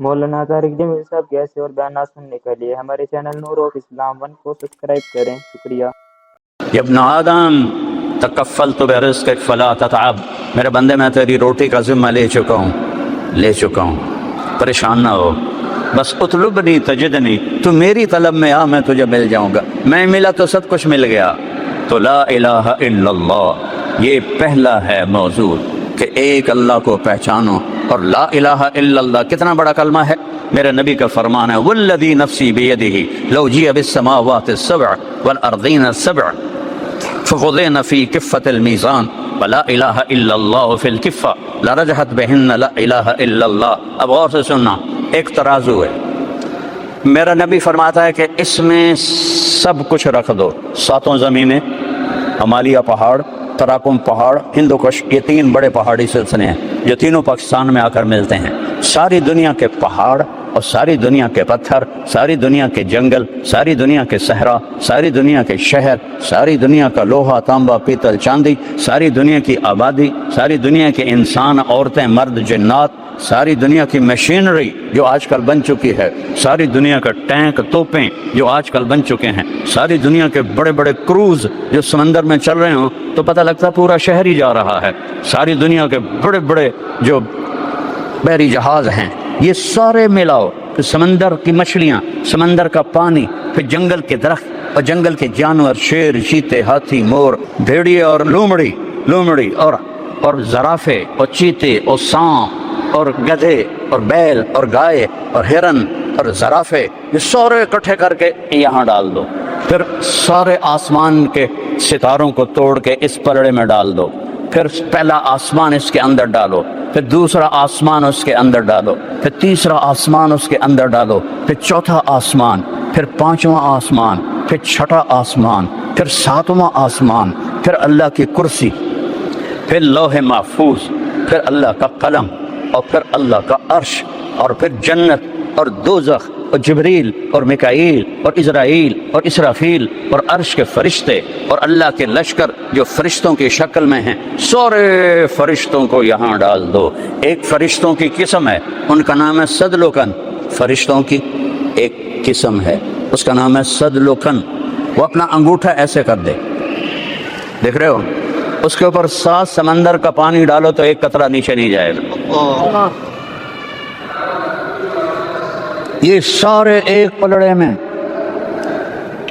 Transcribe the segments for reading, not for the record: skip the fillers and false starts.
مولانا طارق جمیل صاحب کے ایسے اور بیانات سننے کے لیے ہمارے چینل نور آف اسلام 1 کو سبسکرائب کریں۔ شکریہ۔ یا ابن آدم تکفلت برزقک فلا تتعب، میرے بندے میں تیری روٹی کا ذمہ لے چکا ہوں، پریشان نہ ہو، بس اطلبنی تجدنی، تو میری طلب میں آ، میں تجھے مل جاؤں گا، میں ملا تو سب کچھ مل گیا۔ تو لا الہ الا اللہ، یہ پہلا ہے موضوع کہ ایک اللہ کو پہچانو۔ اور لا الہ الا اللہ کتنا بڑا کلمہ ہے، میرے نبی کا فرمان ہے والذی نفسی بیدہ لو جیء بالسماوات السبع والارضین السبع فخذین فی کفۃ المیزان ولا الہ الا اللہ فی الکفہ لرجحت بہن لا الہ الا اللہ۔ اب غور سے سننا، ایک ترازو ہے، میرا نبی فرماتا ہے کہ اس میں سب کچھ رکھ دو، ساتوں زمینیں، ہمالیہ پہاڑ، تراکم پہاڑ، ہندوکش، یہ 3 بڑے پہاڑی سلسلے ہیں جو تینوں پاکستان میں آ کر ملتے ہیں۔ ساری دنیا کے پہاڑ اور ساری دنیا کے پتھر، ساری دنیا کے جنگل، ساری دنیا کے صحرا، ساری دنیا کے شہر، ساری دنیا کا لوہا، تانبا، پیتل، چاندی، ساری دنیا کی آبادی، ساری دنیا کے انسان، عورتیں، مرد، جنات، ساری دنیا کی مشینری جو آج کل بن چکی ہے، ساری دنیا کا ٹینک، توپیں جو آج کل بن چکے ہیں، ساری دنیا کے بڑے بڑے کروز جو سمندر میں چل رہے ہوں تو پتہ لگتا پورا شہر ہی جا رہا ہے، ساری دنیا کے بڑے بڑے جو بحری جہاز ہیں، یہ سارے ملاؤ، پھر سمندر کی مچھلیاں، سمندر کا پانی، پھر جنگل کے درخت اور جنگل کے جانور، شیر، چیتے، ہاتھی، مور، بھیڑیے اور لومڑی اور زرافے اور چیتے اور سانپ اور گدھے اور بیل اور گائے اور ہرن اور زرافے، یہ سارے اکٹھے کر کے یہاں ڈال دو، پھر سارے آسمان کے ستاروں کو توڑ کے اس پلڑے میں ڈال دو، پھر پہلا آسمان اس کے اندر ڈالو، پھر دوسرا آسمان اس کے اندر ڈالو، پھر تیسرا آسمان اس کے اندر ڈالو، پھر چوتھا آسمان، پھر 5واں آسمان، پھر 6واں آسمان، پھر 7واں آسمان، پھر اللہ کی کرسی، پھر لوح محفوظ، پھر اللہ کا قلم، اور پھر اللہ کا عرش، اور پھر جنت اور دوزخ اور جبریل اور میکائیل اور اسرائیل اور اسرافیل اور عرش کے فرشتے اور اللہ کے لشکر جو فرشتوں کی شکل میں ہیں، سارے فرشتوں کو یہاں ڈال دو۔ ایک فرشتوں کی قسم ہے، ان کا نام ہے صدلوکن، فرشتوں کی ایک قسم ہے، اس کا نام ہے صدلوکن۔ وہ اپنا انگوٹھا ایسے کر دے، دیکھ رہے ہو، اس کے اوپر 7 سمندر کا پانی ڈالو تو ایک قطرہ نیچے نہیں جائے گا۔ یہ سارے ایک پلڑے میں،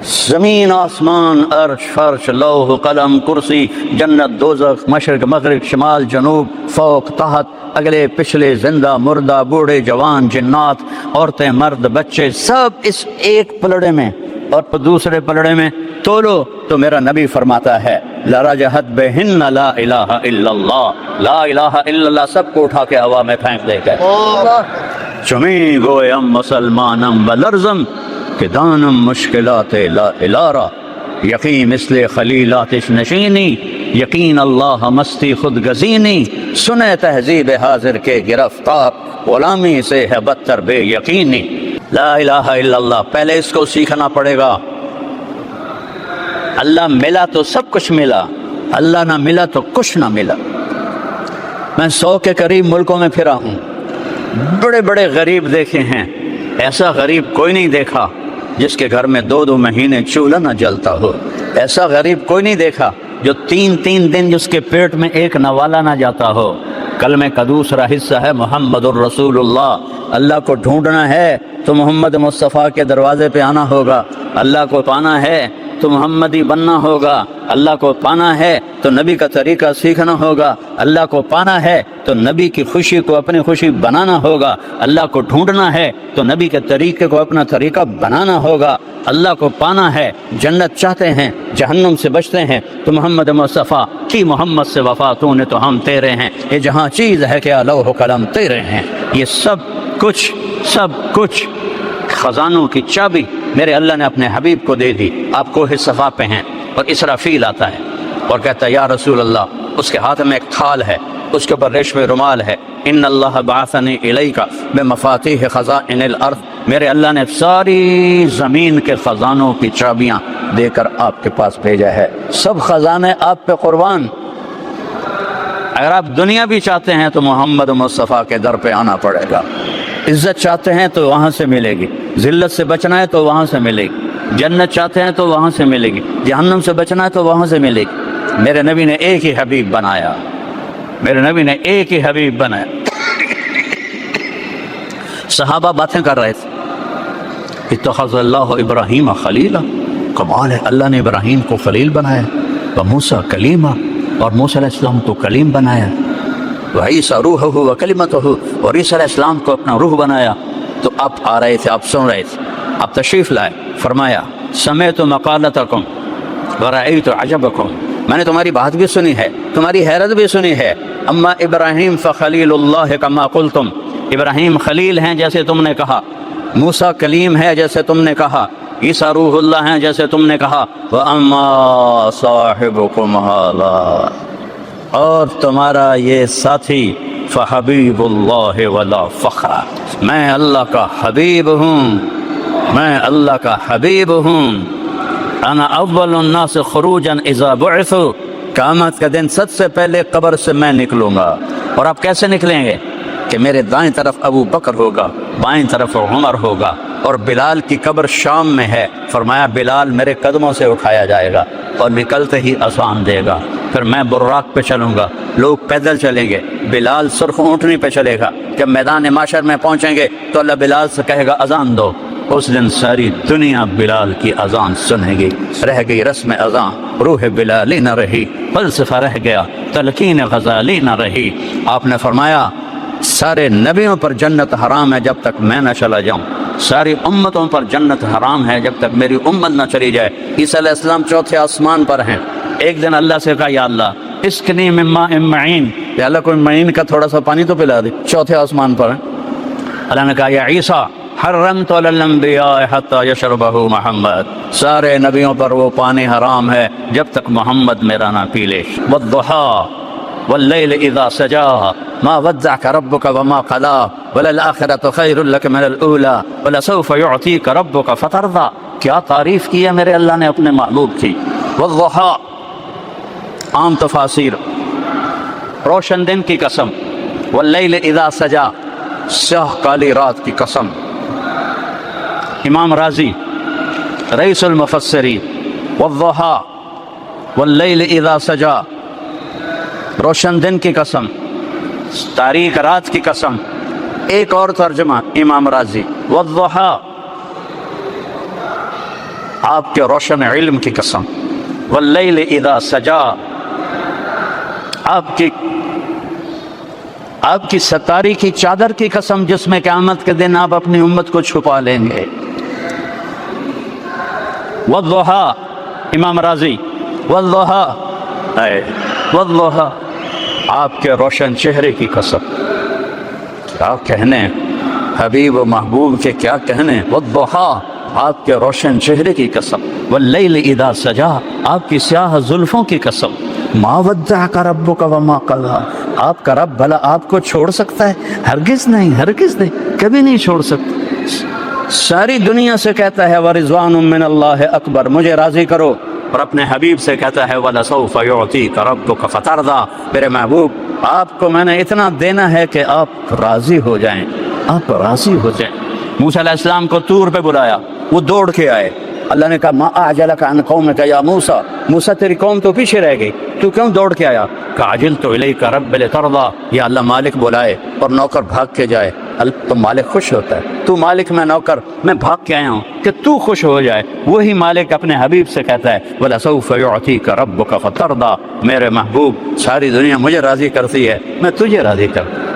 زمین، آسمان، عرش، فرش، لوح، قلم، کرسی، جنت، دوزخ، مشرق، مغرب، شمال، جنوب، فوق، تحت، اگلے پچھلے، زندہ، مردہ، بوڑھے، جوان، جنات، عورتیں، مرد، بچے، سب اس ایک پلڑے میں، اور دوسرے پلڑے میں تولو تو میرا نبی فرماتا ہے لرجحت بہن لا الہ الا اللہ، لا الہ الا اللہ سب کو اٹھا کے ہوا میں پھینک دے گا۔ چمی گویم مسلمانم بلرزم کہ دانم مشکلات لا الارا، یقین مثل خلیلاتش نشینی، یقین اللہ مستی خود گزینی، سنے تہذیب حاضر کے گرفتار، غلامی سے ہے بدتر بے یقینی۔ لا الہ الا اللہ، پہلے اس کو سیکھنا پڑے گا۔ اللہ ملا تو سب کچھ ملا، اللہ نہ ملا تو کچھ نہ ملا۔ میں 100 کے قریب ملکوں میں پھرا ہوں، بڑے بڑے غریب دیکھے ہیں، ایسا غریب کوئی نہیں دیکھا جس کے گھر میں 2 مہینے چولہا نہ جلتا ہو، ایسا غریب کوئی نہیں دیکھا جو 3 دن جس کے پیٹ میں ایک نوالا نہ جاتا ہو۔ کلمہ کا دوسرا حصہ ہے محمد الرسول اللہ۔ اللہ کو ڈھونڈنا ہے تو محمد مصطفیٰ کے دروازے پہ آنا ہوگا، اللہ کو پانا ہے تو محمدی بننا ہوگا، اللہ کو پانا ہے تو نبی کا طریقہ سیکھنا ہوگا، اللہ کو پانا ہے تو نبی کی خوشی کو اپنی خوشی بنانا ہوگا، اللہ کو ڈھونڈنا ہے تو نبی کے طریقے کو اپنا طریقہ بنانا ہوگا، اللہ کو پانا ہے، جنت چاہتے ہیں، جہنم سے بچتے ہیں تو محمد مصطفیٰ کی محمد سے وفا تو نے تو ہم تیرے ہیں، یہ جہاں چیز ہے کیا لوح و قلم تیرے ہیں۔ یہ سب کچھ خزانوں کی چابی میرے اللہ نے اپنے حبیب کو دے دی۔ آپ کوہ صفا پہ ہیں اور اسرافیل آتا ہے اور کہتا ہے یا رسول اللہ، اس کے ہاتھ میں ایک تھال ہے، اس کے اوپر ریشم رومال ہے، ان اللہ بعثنی الیک بمفاتیح خزائن الارض، میرے اللہ نے ساری زمین کے خزانوں کی چابیاں دے کر آپ کے پاس بھیجا ہے، سب خزانے آپ پہ قربان۔ اگر آپ دنیا بھی چاہتے ہیں تو محمد مصطفیٰ کے در پہ آنا پڑے گا۔ عزت چاہتے ہیں تو وہاں سے ملے گی، ذلت سے بچنا ہے تو وہاں سے ملے گی، جنت چاہتے ہیں تو وہاں سے ملے گی، جہنم سے بچنا ہے تو وہاں سے ملے گی۔ میرے نبی نے ایک ہی حبیب بنایا، میرے نبی نے ایک ہی حبیب بنایا۔ صحابہ باتیں کر رہے تھے، اتخذ اللہ ابراہیم خلیلا، کمال ہے، اللہ نے ابراہیم کو خلیل بنایا، وموسیٰ کلیمہ، اور موسیٰ علیہ السلام کو کلیم بنایا، وعیسیٰ روحہ وکلمتہ، اور عیسیٰ علیہ السلام کو اپنا روح بنایا۔ تو آپ آ رہے تھے، آپ سن رہے تھے، آپ تشریف لائے، فرمایا سمعت مقالتکم ورأیت عجبکم، میں نے تمہاری بات بھی سنی ہے، تمہاری حیرت بھی سنی ہے، اما ابراہیم فخلیل اللہ کما قلتم، ابراہیم خلیل ہیں جیسے تم نے کہا، موسیٰ کلیم ہے جیسے تم نے کہا، عیسیٰ روح اللہ ہیں جیسے تم نے کہا، وَأَمَّا صَاحِبُكُمْ هَذَا، اور تمہارا یہ ساتھی فحبیب اللہ ولا فخر، میں اللہ کا حبیب ہوں، میں اللہ کا حبیب ہوں، انا اول الناس خروجا اذا بعثوا، قیامت کا دن سب سے پہلے قبر سے میں نکلوں گا۔ اور آپ کیسے نکلیں گے؟ کہ میرے دائیں طرف ابو بکر ہوگا، بائیں طرف عمر ہوگا، اور بلال کی قبر شام میں ہے، فرمایا بلال میرے قدموں سے اٹھایا جائے گا اور نکلتے ہی اذان دے گا، پھر میں براق پہ چلوں گا، لوگ پیدل چلیں گے، بلال سرخ اونٹنی پہ چلے گا، جب میدان معاشر میں پہنچیں گے تو اللہ بلال سے کہے گا اذان دو، اس دن ساری دنیا بلال کی اذان سنے گی، رہ گئی رسم اذان، روح بلالی نہ رہی، فلسفہ رہ گیا، تلقین غزالی نہ رہی۔ آپ نے فرمایا سارے نبیوں پر جنت حرام ہے جب تک میں نہ چلا جاؤں، ساری امتوں پر جنت حرام ہے جب تک میری امت نہ چلی جائے۔ عیسیٰ علیہ السلام چوتھے آسمان پر ہیں، ایک دن اللہ سے کہا یا اللہ اسقنی من ماء معین، یا اللہ کوئی معین کا تھوڑا سا پانی تو پلا دے، چوتھے آسمان پر ہیں۔ اللہ نے کہا یا عیسیٰ حرمت علی الانبیاء حتی یشربہ محمد، سارے نبیوں پر وہ پانی حرام ہے جب تک محمد میرا نہ پی لے۔ والضحی واللیل اذا سجا ما ودعک ربک وما قلا وللآخرۃ خیر لک من الاولی ولسوف یعطیک ربک فترضی، کیا تعریف کی ہے میرے اللہ نے اپنے محبوب کی۔ والضحی، عام تفاسیر، روشن دن کی قسم، واللیل اذا سجا، سیاہ کالی رات کی قسم۔ امام رازی رئیس المفسرین، والضحی واللیل اذا سجا، روشن دن کی قسم، تاریک رات کی قسم۔ ایک اور ترجمہ امام رازی، والضحی، آپ کے روشن علم کی قسم، واللیل اذا سجا، آپ کی ستاری کی چادر کی قسم جس میں قیامت کے دن آپ اپنی امت کو چھپا لیں گے۔ والضحی، امام رازی، والضحی، والضحی، آپ کے روشن چہرے کی قسم، کیا کہنے حبیب و محبوب کے، کیا کہنے۔ والضحی، آپ کے روشن چہرے کی قسم، واللیل اذا سجا، آپ کی سیاہ زلفوں کی قسم۔ ما ودعک ربک وما قلی، آپ کا رب بھلا آپ کو چھوڑ سکتا ہے؟ ہرگز نہیں، ہرگز نہیں، کبھی نہیں چھوڑ سکتا۔ ساری دنیا سے کہتا ہے ورضوان من اللہ اکبر، مجھے راضی کرو، اور اپنے حبیب سے کہتا ہے وَلَسَوْفَ يُعْطِيكَ رَبُّكَ فَتَرْضَىٰ، میرے محبوب آپ کو میں نے اتنا دینا ہے کہ آپ راضی ہو جائیں، آپ راضی ہو جائیں۔ موسیٰ علیہ السلام کو طور پہ بلایا، وہ دوڑ کے آئے، اللہ نے کہا ما اعجلک عن قومک یا موسیٰ، موسیٰ تیری قوم تو پیچھے رہ گئی، تو کیوں دوڑ کے آیا؟ کہا عجلت الیک رب لترضیٰ، یا اللہ مالک بلائے اور نوکر بھاگ کے جائے، تو مالک خوش ہوتا ہے، تو مالک میں نوکر، میں بھاگ کے آیا ہوں کہ تو خوش ہو جائے۔ وہی مالک اپنے حبیب سے کہتا ہے وَلَسَوْفَ يُعْطِيكَ رَبُّكَ فَتَرْضَىٰ، میرے محبوب ساری دنیا مجھے راضی کرتی ہے، میں تجھے راضی کرتا ہوں۔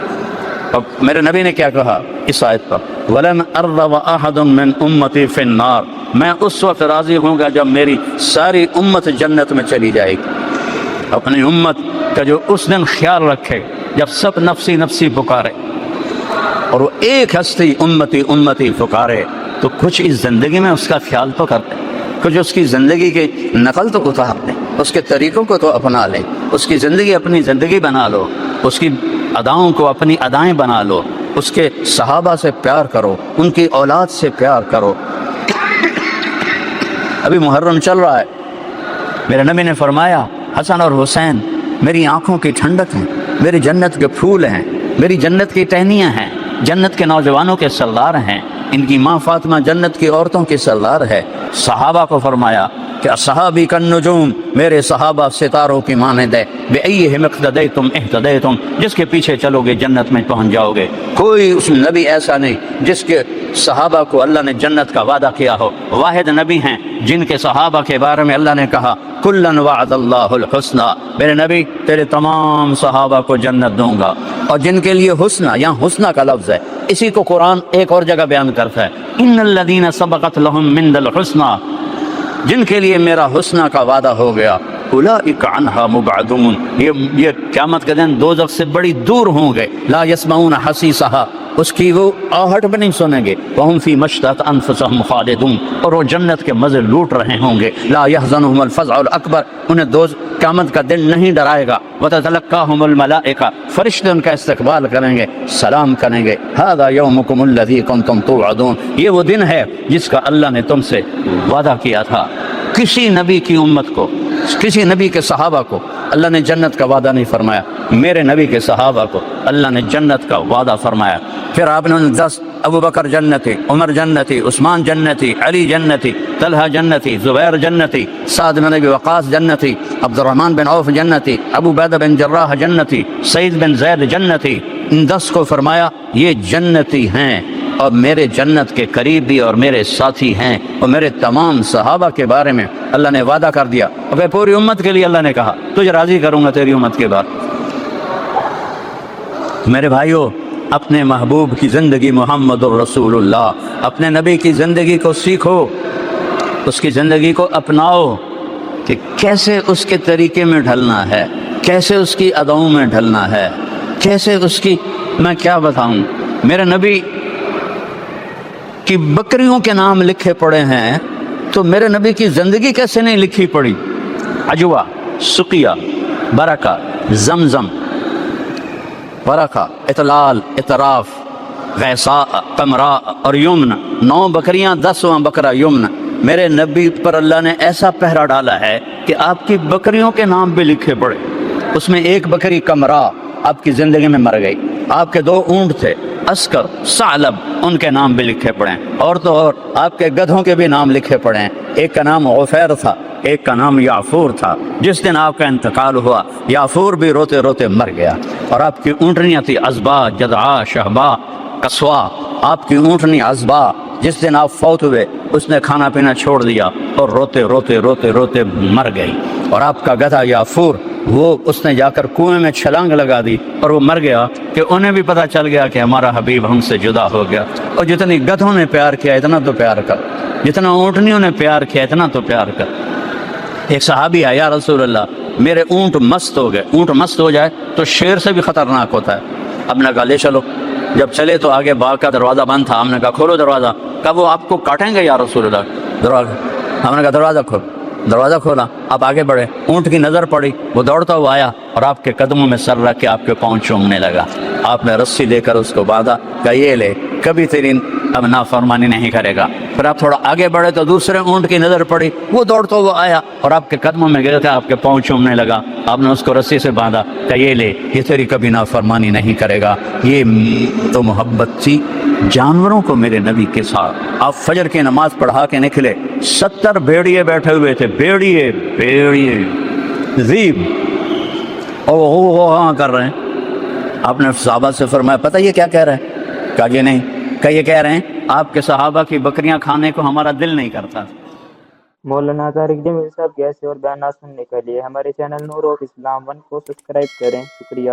اب میرے نبی نے کیا کہا اس آیت پر؟ وَلَنْ أَرْضَ وَأَحَدٌ مِّنْ أُمَّتِي فِي النَّارِ، میں اس وقت راضی ہوں گا جب میری ساری امت جنت میں چلی جائے گی۔ اپنی امت کا جو اس دن خیال رکھے جب سب نفسی نفسی پکارے اور وہ ایک ہستی امتی امتی پکارے، تو کچھ اس زندگی میں اس کا خیال تو کر لیں، کچھ اس کی زندگی کی نقل تو اتار لیں، اس کے طریقوں کو تو اپنا لیں، اس کی زندگی اپنی زندگی بنا لو، اس کی اداؤں کو اپنی ادائیں بنا لو، اس کے صحابہ سے پیار کرو، ان کی اولاد سے پیار کرو۔ ابھی محرم چل رہا ہے، میرے نبی نے فرمایا حسن اور حسین میری آنکھوں کی ٹھنڈک ہیں، میری جنت کے پھول ہیں، میری جنت کی ٹہنیاں ہیں، جنت کے نوجوانوں کے سردار ہیں، ان کی ماں فاطمہ جنت کی عورتوں کی سردار ہے۔ صحابہ کو فرمایا کہ اصحابی کالنجوم، میرے صحابہ ستاروں کی مانند ہے، بِأَيِّهِمْ اقْتَدَيْتُمْ اهْتَدَيْتُمْ، جس کے پیچھے چلو گے جنت میں پہنچ جاؤ گے۔ کوئی اس نبی ایسا نہیں جس کے صحابہ کو اللہ نے جنت کا وعدہ کیا ہو۔ واحد نبی ہیں جن کے صحابہ کے بارے میں اللہ نے کہا کُلًّا وَعَدَ اللَّهُ الْحُسْنَى، میرے نبی تیرے تمام صحابہ کو جنت دوں گا۔ اور جن کے لیے حسنہ، یہاں حسنہ کا لفظ ہے، اسی کو قرآن ایک اور جگہ بیان کرتا ہے، إِنَّ الَّذِينَ سَبَقَتْ لَهُم مِّنَ الْحُسْنَى، جن کے لیے میرا حسنہ کا وعدہ ہو گیا، اولئک عنہا مبعدون، یہ قیامت کے دن دوزخ سے بڑی دور ہوں گے، لا یسمعون حسیسہا، اس کی وہ آہٹ بھی نہیں سنیں گے، وہم فی مشتہت انفسہم خالدون، اور وہ جنت کے مزے لوٹ رہے ہوں گے، لا یحزنہم الفزع الاکبر، انہیں قیامت کا دن نہیں ڈرائے گا، وتتلقاہم الملائکہ، فرشتے ان کا استقبال کریں گے، سلام کریں گے، ھذا یومکم الذی کنتم توعدون، یہ وہ دن ہے جس کا اللہ نے تم سے وعدہ کیا تھا۔ کسی نبی کی امت کو، کسی نبی کے صحابہ کو اللہ نے جنت کا وعدہ نہیں فرمایا، میرے نبی کے صحابہ کو اللہ نے جنت کا وعدہ فرمایا۔ پھر آپ نے 10 ابو بکر جنتی، عمر جنتی، عثمان جنتی، علی جنتی، طلحہ جنتی، زبیر جنتی، سعد بن ابی وقاص جنتی، عبد الرحمن بن عوف جنتی، ابو عبیدہ بن جراح جنتی، سعید بن زید جنتی، ان 10 کو فرمایا یہ جنتی ہیں اور میرے جنت کے قریبی اور میرے ساتھی ہیں، اور میرے تمام صحابہ کے بارے میں اللہ نے وعدہ کر دیا، اور پھر پوری امت کے لیے اللہ نے کہا تجھے راضی کروں گا تیری امت کے بعد۔ میرے بھائیو، اپنے محبوب کی زندگی محمد الرسول اللہ، اپنے نبی کی زندگی کو سیکھو، اس کی زندگی کو اپناؤ کہ کیسے اس کے طریقے میں ڈھلنا ہے، کیسے اس کی اداؤں میں ڈھلنا ہے، کیسے اس کی، میں کیا بتاؤں، میرے نبی کی بکریوں کے نام لکھے پڑے ہیں تو میرے نبی کی زندگی کیسے نہیں لکھی پڑی؟ عجوہ، سقیہ، برکہ، زمزم، برکہ، اطلال، اطراف، غیثاء، قمراء اور یمن، 9 بکریاں، 10واں بکرا یمن۔ میرے نبی پر اللہ نے ایسا پہرا ڈالا ہے کہ آپ کی بکریوں کے نام بھی لکھے پڑے۔ اس میں ایک بکری قمراء آپ کی زندگی میں مر گئی، آپ کے 2 اونٹ تھے، اسکر، ثعلب، ان کے نام بھی لکھے پڑے ہیں، اور تو اور آپ کے گدھوں کے بھی نام لکھے پڑے ہیں، ایک کا نام غفیر تھا، ایک کا نام یعفور تھا۔ جس دن آپ کا انتقال ہوا یعفور بھی روتے روتے مر گیا، اور آپ کی اونٹنیاں تھی عزبا، جدعا، شہبا، قصوا، آپ کی اونٹنی عزبا، جس دن آپ فوت ہوئے اس نے کھانا پینا چھوڑ دیا اور روتے روتے روتے روتے مر گئی، اور آپ کا گدھا یعفور، وہ اس نے جا کر کنویں میں چھلانگ لگا دی اور وہ مر گیا، کہ انہیں بھی پتہ چل گیا کہ ہمارا حبیب ہم سے جدا ہو گیا۔ اور جتنی گدھوں نے پیار کیا اتنا تو پیار کر، جتنا اونٹنیوں نے پیار کیا اتنا تو پیار کر۔ ایک صحابی آیا، یا رسول اللہ میرے اونٹ مست ہو گئے، اونٹ مست ہو جائے تو شیر سے بھی خطرناک ہوتا ہے۔ اب نے کہا لے چلو، جب چلے تو آگے باغ کا دروازہ بند تھا، ہم نے کہا کھولو دروازہ، کہا وہ آپ کو کاٹیں گے یا رسول اللہ دروازہ، ہم نے کہا دروازہ کھول، دروازہ کھولا، آپ آگے بڑھے، اونٹ کی نظر پڑی، وہ دوڑتا ہوا آیا اور آپ کے قدموں میں سر رکھ کے آپ کے پاؤں چومنے لگا۔ آپ نے رسی دے کر اس کو باندھا، کہا یہ لے، کبھی تیری اب نافرمانی نہیں کرے گا۔ پھر آپ تھوڑا آگے بڑھے تو دوسرے اونٹ کی نظر پڑی، وہ دوڑتا ہوا آیا اور آپ کے قدموں میں گر کے آپ کے پاؤں چومنے لگا۔ آپ نے اس کو رسی سے باندھا، کہا یہ لے، یہ تیری کبھی نافرمانی نہیں کرے گا۔ یہ تو محبت تھی جانوروں کو میرے نبی کے ساتھ۔ آپ فجر کی نماز پڑھا کے نکلے، 70 بھیڑیے بیٹھے ہوئے تھے، بھیڑیے ذیب، اور وہ کر رہے ہیں۔ آپ نے صحابہ سے فرمایا پتہ یہ کیا کہہ رہے ہیں؟ کہا یہ نہیں، کہ یہ کہہ رہے ہیں آپ کے صحابہ کی بکریاں کھانے کو ہمارا دل نہیں کرتا۔ مولانا طارق جمیل صاحب کے ایسے اور بیانات سننے کے لیے ہمارے چینل نور آف اسلام 1 کو سبسکرائب کریں۔ شکریہ۔